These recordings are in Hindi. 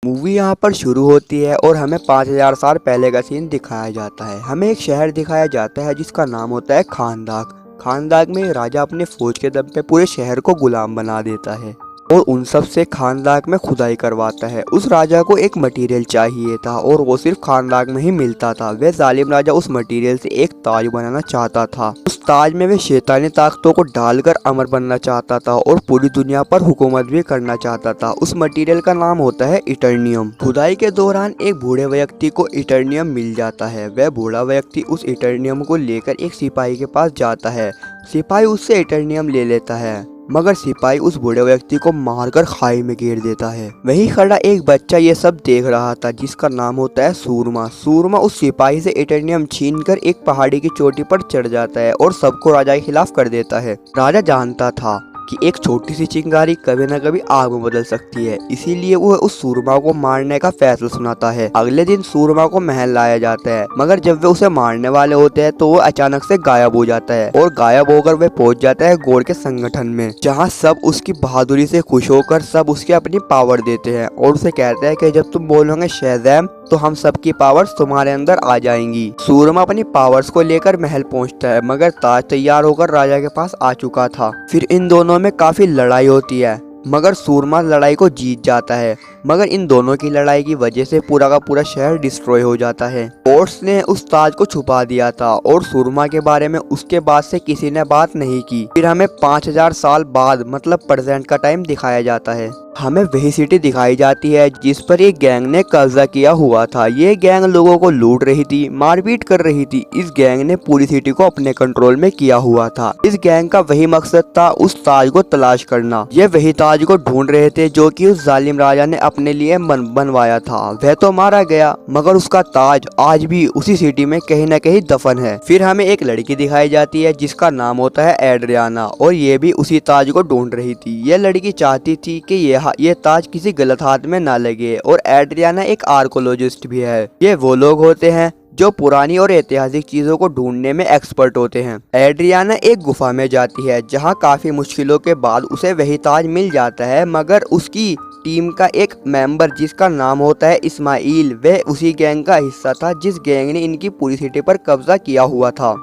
मूवी यहाँ पर शुरू होती है और हमें 5000 साल पहले का सीन दिखाया जाता है। हमें एक शहर दिखाया जाता है जिसका नाम होता है खानदाक। खानदाक में राजा अपने फौज के दम पे पूरे शहर को गुलाम बना देता है और उन सब से खानदाक में खुदाई करवाता है। उस राजा को एक मटेरियल चाहिए था और वो सिर्फ खानदाक में ही मिलता था। वह जालिम राजा उस मटेरियल से एक ताज बनाना चाहता था। उस ताज में वह शैतानी ताकतों को डालकर अमर बनना चाहता था और पूरी दुनिया पर हुकूमत भी करना चाहता था। उस मटेरियल का नाम होता है इटर्नियम। खुदाई के दौरान एक बूढ़े व्यक्ति को इटर्नियम मिल जाता है। वह बूढ़ा व्यक्ति उस इटर्नियम को लेकर एक सिपाही के पास जाता है। सिपाही उससे इटर्नियम ले लेता है, मगर सिपाही उस बूढ़े व्यक्ति को मारकर खाई में गिर देता है। वहीं खड़ा एक बच्चा ये सब देख रहा था जिसका नाम होता है सूरमा। सूरमा उस सिपाही से इटर्नियम छीनकर एक पहाड़ी की चोटी पर चढ़ जाता है और सबको राजा के खिलाफ कर देता है। राजा जानता था कि एक छोटी सी चिंगारी कभी न कभी आग में बदल सकती है, इसीलिए वह उस सूरमा को मारने का फैसला सुनाता है। अगले दिन सूरमा को महल लाया जाता है, मगर जब वे उसे मारने वाले होते हैं तो वो अचानक से गायब हो जाता है और गायब होकर वह पहुंच जाता है गौड़ के संगठन में, जहां सब उसकी बहादुरी से खुश होकर सब उसके अपनी पावर देते हैं और उसे कहते हैं कि जब तुम बोलोगे शहज़ैम तो हम सबकी पावर्स तुम्हारे अंदर आ जाएंगी। सूरमा अपनी पावर्स को लेकर महल पहुंचता है, मगर ताज तैयार होकर राजा के पास आ चुका था। फिर इन दोनों में काफी लड़ाई होती है, मगर सूरमा लड़ाई को जीत जाता है। मगर इन दोनों की लड़ाई की वजह से पूरा का पूरा शहर डिस्ट्रॉय हो जाता है। फोर्स ने उस ताज को छुपा दिया था और सूरमा के बारे में उसके बाद से किसी ने बात नहीं की। फिर हमें 5000 साल बाद मतलब प्रेजेंट का टाइम दिखाया जाता है। हमें वही सिटी दिखाई जाती है जिस पर एक गैंग ने कब्जा किया हुआ था। ये गैंग लोगों को लूट रही थी, मारपीट कर रही थी। इस गैंग ने पूरी सिटी को अपने कंट्रोल में किया हुआ था। इस गैंग का वही मकसद था उस ताज को तलाश करना। ये वही ताज को ढूंढ रहे थे जो कि उस जालिम राजा ने अपने लिए बनवाया था। वह तो मारा गया, मगर उसका ताज आज भी उसी सिटी में कहीं न कहीं दफन है। फिर हमें एक लड़की दिखाई जाती है जिसका नाम होता है एड्रियाना और ये भी उसी ताज को ढूंढ रही थी। ये लड़की चाहती थी कि ये ताज किसी गलत हाथ में ना लगे और एड्रियाना एक आर्कोलॉजिस्ट भी है। ये वो लोग होते हैं जो पुरानी और ऐतिहासिक चीजों को ढूंढने में एक्सपर्ट होते हैं। एड्रियाना एक गुफा में जाती है जहां काफी मुश्किलों के बाद उसे वही ताज मिल जाता है, मगर उसकी टीम का एक मेंबर जिसका नाम होता है इस्माइल, वह उसी गैंग का हिस्सा था जिस गैंग ने इनकी पूरी सिटी पर कब्जा किया हुआ था।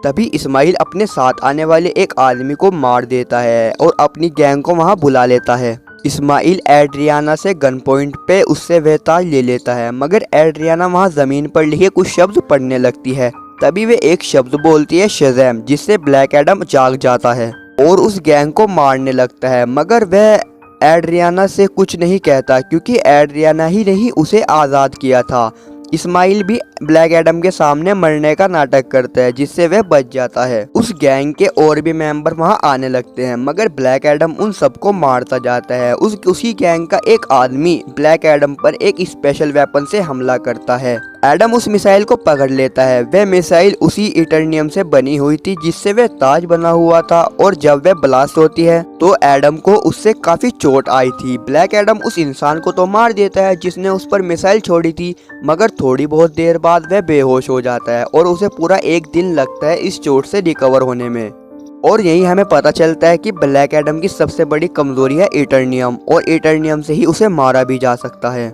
तभी इस्माइल अपने साथ आने वाले एक आदमी को मार देता है और अपनी गैंग को वहां बुला लेता है। इस्माइल एड्रियाना से गन पॉइंट पे उससे वह ताज ले लेता है, मगर एड्रियाना वहां जमीन पर लिखे कुछ शब्द पढ़ने लगती है। तभी वे एक शब्द बोलती है शज़ैम, जिससे ब्लैक एडम जाग जाता है और उस गैंग को मारने लगता है। मगर वह एड्रियाना से कुछ नहीं कहता क्योंकि एड्रियाना ही नहीं उसे आज़ाद किया था। इस्माइल भी ब्लैक एडम के सामने मरने का नाटक करता है जिससे वह बच जाता है। उस गैंग के और भी मेंबर वहां आने लगते हैं, मगर ब्लैक एडम उन सबको मारता जाता है। उसी गैंग का एक आदमी ब्लैक एडम पर एक स्पेशल वेपन से हमला करता है। एडम उस मिसाइल को पकड़ लेता है। वह मिसाइल उसी इटर्नियम से बनी हुई थी जिससे वह ताज बना हुआ था और जब वह ब्लास्ट होती है तो एडम को उससे काफी चोट आई थी। ब्लैक एडम उस इंसान को तो मार देता है जिसने उस पर मिसाइल छोड़ी थी, मगर थोड़ी बहुत देर बाद वह बेहोश हो जाता है और उसे पूरा एक दिन लगता है इस चोट से रिकवर होने में। और यही हमें पता चलता है कि ब्लैक एडम की सबसे बड़ी कमजोरी है इटर्नियम और इटर्नियम से ही उसे मारा भी जा सकता है।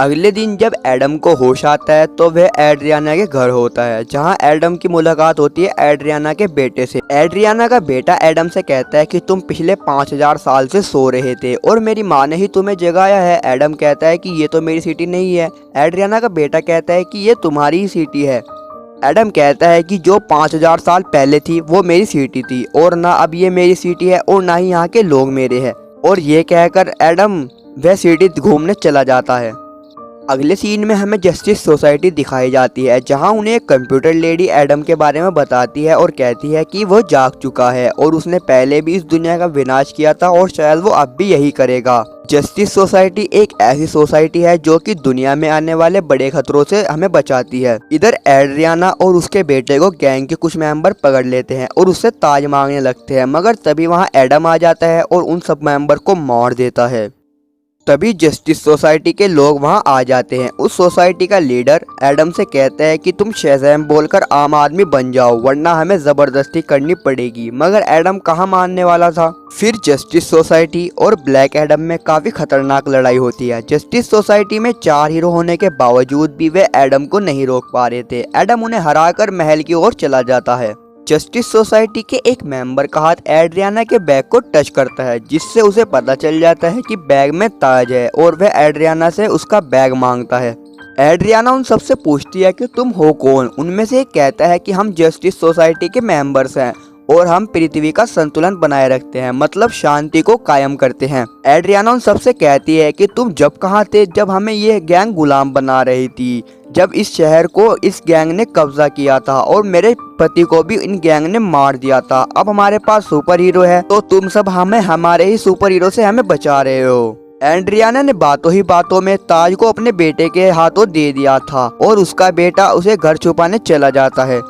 अगले दिन जब एडम को होश आता है तो वह एड्रियाना के घर होता है, जहां एडम की मुलाकात होती है एड्रियाना के बेटे से। एड्रियाना का बेटा एडम से कहता है कि तुम पिछले 5000 साल से सो रहे थे और मेरी माँ ने ही तुम्हें जगाया है। एडम कहता है कि ये तो मेरी सिटी नहीं है। एड्रियाना का बेटा कहता है कि ये तुम्हारी ही सिटी है। एडम कहता है कि जो 5000 साल पहले थी वो मेरी सिटी थी और ना अब ये मेरी सिटी है और ना ही यहाँ के लोग मेरे हैं। और ये कहकर एडम वह सिटी घूमने चला जाता है। अगले सीन में हमें जस्टिस सोसाइटी दिखाई जाती है, जहां उन्हें एक कंप्यूटर लेडी एडम के बारे में बताती है और कहती है कि वो जाग चुका है और उसने पहले भी इस दुनिया का विनाश किया था और शायद वो अब भी यही करेगा। जस्टिस सोसाइटी एक ऐसी सोसाइटी है जो कि दुनिया में आने वाले बड़े खतरों से हमें बचाती है। इधर एड्रियाना और उसके बेटे को गैंग के कुछ मेंबर पकड़ लेते हैं और उससे ताज मांगने लगते हैं, मगर तभी वहाँ एडम आ जाता है और उन सब मेंबर को मार देता है। तभी जस्टिस सोसाइटी के लोग वहां आ जाते हैं। उस सोसाइटी का लीडर एडम से कहता है कि तुम शेज़ैम बोलकर आम आदमी बन जाओ वरना हमें जबरदस्ती करनी पड़ेगी, मगर एडम कहाँ मानने वाला था। फिर जस्टिस सोसाइटी और ब्लैक एडम में काफी खतरनाक लड़ाई होती है। जस्टिस सोसाइटी में 4 हीरो होने के बावजूद भी वे एडम को नहीं रोक पा रहे थे। एडम उन्हें हराकर महल की ओर चला जाता है। जस्टिस सोसाइटी के एक मेंबर का हाथ एड्रियाना के बैग को टच करता है, जिससे उसे पता चल जाता है कि बैग में ताज है और वह एड्रियाना से उसका बैग मांगता है। एड्रियाना उन सबसे पूछती है कि तुम हो कौन। उनमें से एक कहता है कि हम जस्टिस सोसाइटी के मेंबर्स हैं और हम पृथ्वी का संतुलन बनाए रखते हैं, मतलब शांति को कायम करते हैं। एड्रियाना उन सबसे कहती है कि तुम जब कहाँ थे जब हमें ये गैंग गुलाम बना रही थी, जब इस शहर को इस गैंग ने कब्जा किया था और मेरे पति को भी इन गैंग ने मार दिया था। अब हमारे पास सुपर हीरो है तो तुम सब हमें हमारे ही सुपर हीरो से हमें बचा रहे हो। एड्रियाना ने बातों ही बातों में ताज को अपने बेटे के हाथों दे दिया था और उसका बेटा उसे घर छुपाने चला जाता है।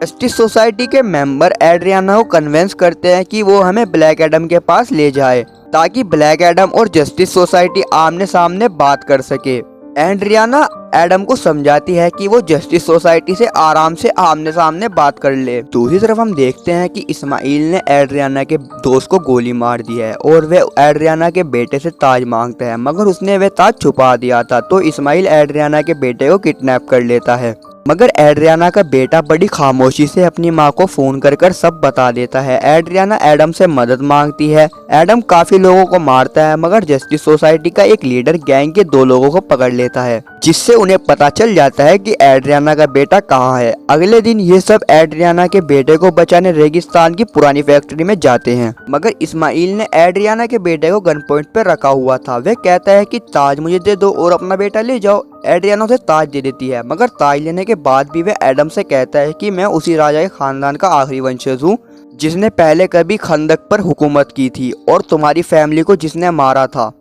जस्टिस सोसाइटी के मेंबर एड्रियाना को कन्विंस करते हैं कि वो हमें ब्लैक एडम के पास ले जाए ताकि ब्लैक एडम और जस्टिस सोसाइटी आमने सामने बात कर सके। एड्रियाना एडम को समझाती है कि वो जस्टिस सोसाइटी से आराम से आमने सामने बात कर ले। दूसरी तरफ हम देखते हैं कि इस्माइल ने एड्रियाना के दोस्त को गोली मार दी है और वे एड्रियाना के बेटे से ताज मांगता है, मगर उसने वह ताज छुपा दिया था। तो इस्माइल एड्रियाना के बेटे को किडनैप कर लेता है, मगर एड्रियाना का बेटा बड़ी खामोशी से अपनी माँ को फोन कर सब बता देता है। एड्रियाना एडम से मदद मांगती है। एडम काफी लोगों को मारता है, मगर जस्टिस सोसाइटी का एक लीडर गैंग के 2 लोगों को पकड़ लेता है, जिससे उन्हें पता चल जाता है कि एड्रियाना का बेटा कहाँ है। अगले दिन ये सब एड्रियाना के बेटे को बचाने रेगिस्तान की पुरानी फैक्ट्री में जाते हैं, मगर इस्माइल ने एड्रियाना के बेटे को गन पॉइंट पर रखा हुआ था। वह कहता है कि ताज मुझे दे दो और अपना बेटा ले जाओ। एड्रियाना उसे ताज दे देती है, मगर ताज लेने के बाद भी वह एडम से कहता है कि मैं उसी राजा के खानदान का आखिरी वंशज हूँ जिसने पहले कभी खंदक पर हुकूमत की थी और तुम्हारी फैमिली को जिसने मारा था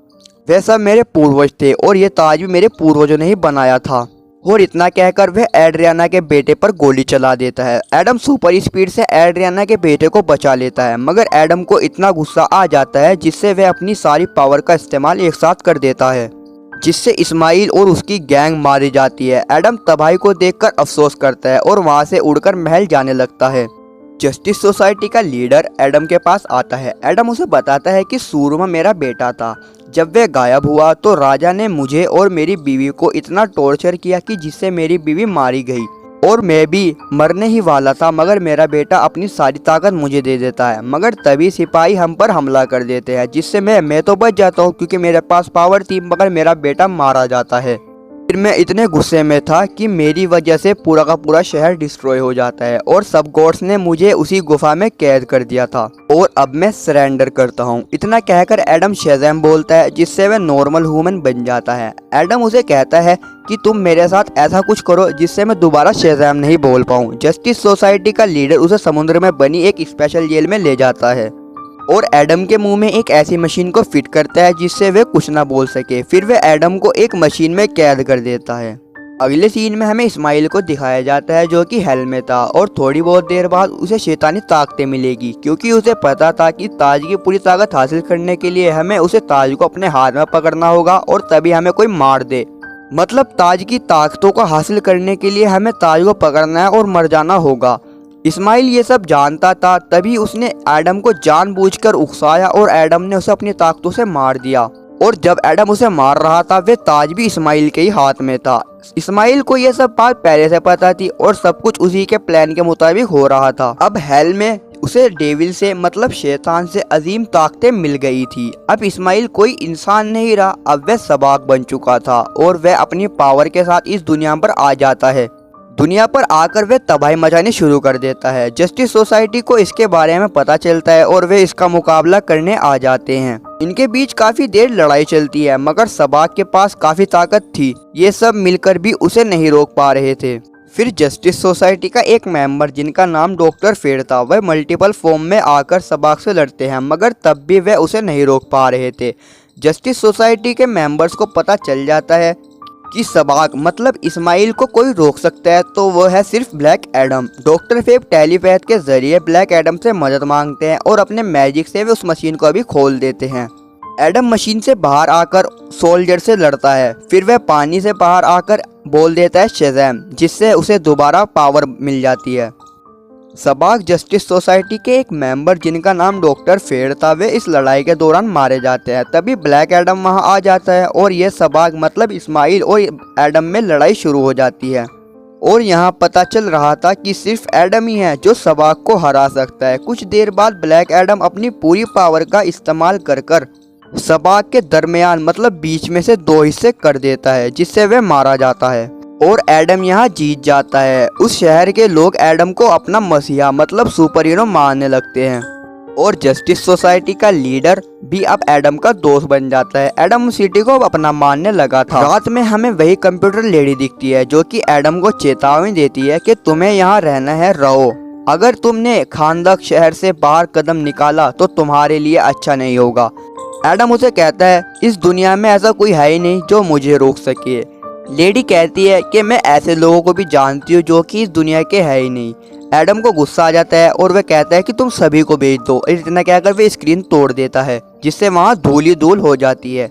वह सब मेरे पूर्वज थे और ये ताज भी मेरे पूर्वजों ने ही बनाया था। और इतना कहकर वह एड्रियाना के बेटे पर गोली चला देता है। एडम सुपर स्पीड से एड्रियाना के बेटे को बचा लेता है, मगर एडम को इतना गुस्सा आ जाता है जिससे वह अपनी सारी पावर का इस्तेमाल एक साथ कर देता है, जिससे इस्माइल और उसकी गैंग मारी जाती है। एडम तबाही को देखकर अफसोस करता है और वहां से उड़कर महल जाने लगता है। जस्टिस सोसाइटी का लीडर एडम के पास आता है। एडम उसे बताता है कि सूरमा मेरा बेटा था। जब वह गायब हुआ तो राजा ने मुझे और मेरी बीवी को इतना टॉर्चर किया कि जिससे मेरी बीवी मारी गई और मैं भी मरने ही वाला था, मगर मेरा बेटा अपनी सारी ताकत मुझे दे देता है। मगर तभी सिपाही हम पर हमला कर देते हैं, जिससे मैं तो बच जाता हूँ क्योंकि मेरे पास पावर थी, मगर मेरा बेटा मारा जाता है। फिर मैं इतने गुस्से में था कि मेरी वजह से पूरा का पूरा शहर डिस्ट्रॉय हो जाता है और सब गॉड्स ने मुझे उसी गुफा में कैद कर दिया था और अब मैं सरेंडर करता हूँ। इतना कहकर एडम शेज़ैम बोलता है, जिससे वह नॉर्मल ह्यूमन बन जाता है। एडम उसे कहता है कि तुम मेरे साथ ऐसा कुछ करो जिससे मैं दोबारा शेज़ैम नहीं बोल पाऊँ। जस्टिस सोसाइटी का लीडर उसे समुद्र में बनी एक स्पेशल जेल में ले जाता है और एडम के मुंह में एक ऐसी मशीन को फिट करता है जिससे वे कुछ ना बोल सके। फिर वे एडम को एक मशीन में कैद कर देता है। अगले सीन में हमें इस्माइल को दिखाया जाता है जो कि हेल में था और थोड़ी बहुत देर बाद उसे शैतानी ताकतें मिलेगी, क्योंकि उसे पता था कि ताज की पूरी ताकत हासिल करने के लिए हमें उसे ताज को अपने हाथ में पकड़ना होगा और तभी हमें कोई मार दे। मतलब ताज की ताकतों को हासिल करने के लिए हमें ताज को पकड़ना है और मर जाना होगा। इस्माइल ये सब जानता था, तभी उसने एडम को जानबूझकर उकसाया और एडम ने उसे अपनी ताकतों से मार दिया। और जब एडम उसे मार रहा था वे ताज भी इस्माइल के ही हाथ में था। इस्माइल को यह सब बात पहले से पता थी और सब कुछ उसी के प्लान के मुताबिक हो रहा था। अब हेल में उसे डेविल से मतलब शैतान से अजीम ताकतें मिल गई थी। अब इस्माइल कोई इंसान नहीं रहा, अब वह सबाक बन चुका था और वह अपनी पावर के साथ इस दुनिया पर आ जाता है। दुनिया पर आकर वे तबाही मचानी शुरू कर देता है। जस्टिस सोसाइटी को इसके बारे में पता चलता है और वे इसका मुकाबला करने आ जाते हैं। इनके बीच काफी देर लड़ाई चलती है, मगर सबाक के पास काफी ताकत थी। ये सब मिलकर भी उसे नहीं रोक पा रहे थे। फिर जस्टिस सोसाइटी का एक मेंबर जिनका नाम डॉक्टर फेड था, वह मल्टीपल फॉर्म में आकर सबाक से लड़ते हैं, मगर तब भी वह उसे नहीं रोक पा रहे थे। जस्टिस सोसाइटी के मेंबर्स को पता चल जाता है कि सबाक मतलब इस्माइल को कोई रोक सकता है तो वो है सिर्फ black Adam. Doctor Feb telepath के जरिए ब्लैक एडम से मदद मांगते हैं और अपने मैजिक से वे उस मशीन को भी खोल देते हैं। एडम मशीन से बाहर आकर सोल्जर से लड़ता है। फिर वह पानी से बाहर आकर बोल देता है शेज़ैम, जिससे उसे दोबारा पावर मिल जाती है। सबाक जस्टिस सोसाइटी के एक मेंबर जिनका नाम डॉक्टर फेड था, वे इस लड़ाई के दौरान मारे जाते हैं। तभी ब्लैक एडम वहां आ जाता है और ये सबाक मतलब इस्माइल और एडम में लड़ाई शुरू हो जाती है। और यहाँ पता चल रहा था कि सिर्फ एडम ही है जो सबाक को हरा सकता है। कुछ देर बाद ब्लैक एडम अपनी पूरी पावर का इस्तेमाल कर सबाक के दरमियान मतलब बीच में से दो हिस्से कर देता है, जिससे वह मारा जाता है और एडम यहाँ जीत जाता है। उस शहर के लोग एडम को अपना मसीहा मतलब सुपर हीरो मानने लगते हैं और जस्टिस सोसाइटी का लीडर भी अब एडम का दोस्त बन जाता है। एडम सिटी को अपना मानने लगा था। रात में हमें वही कंप्यूटर लेडी दिखती है जो कि एडम को चेतावनी देती है कि तुम्हें यहाँ रहना है, रहो। अगर तुमने खानदाक शहर से बाहर कदम निकाला तो तुम्हारे लिए अच्छा नहीं होगा। एडम उसे कहता है इस दुनिया में ऐसा कोई है ही नहीं जो मुझे रोक सके। लेडी कहती है कि मैं ऐसे लोगों को भी जानती हूँ जो कि इस दुनिया के है ही नहीं। एडम को गुस्सा आ जाता है और वह कहता है कि तुम सभी को भेज दो। इतना कहकर वह स्क्रीन तोड़ देता है, जिससे वहाँ धूल ही धूल हो जाती है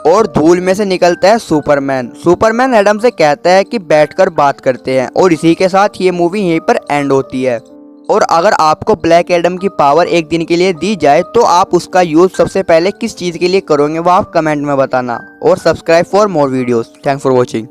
और धूल में से निकलता है सुपरमैन। सुपरमैन एडम से कहता है कि बैठकर बात करते हैं और इसी के साथ ये मूवी यहीं पर एंड होती है। और अगर आपको ब्लैक एडम की पावर एक दिन के लिए दी जाए तो आप उसका यूज़ सबसे पहले किस चीज़ के लिए करोगे वो आप कमेंट में बताना। और subscribe for more videos. Thanks for watching.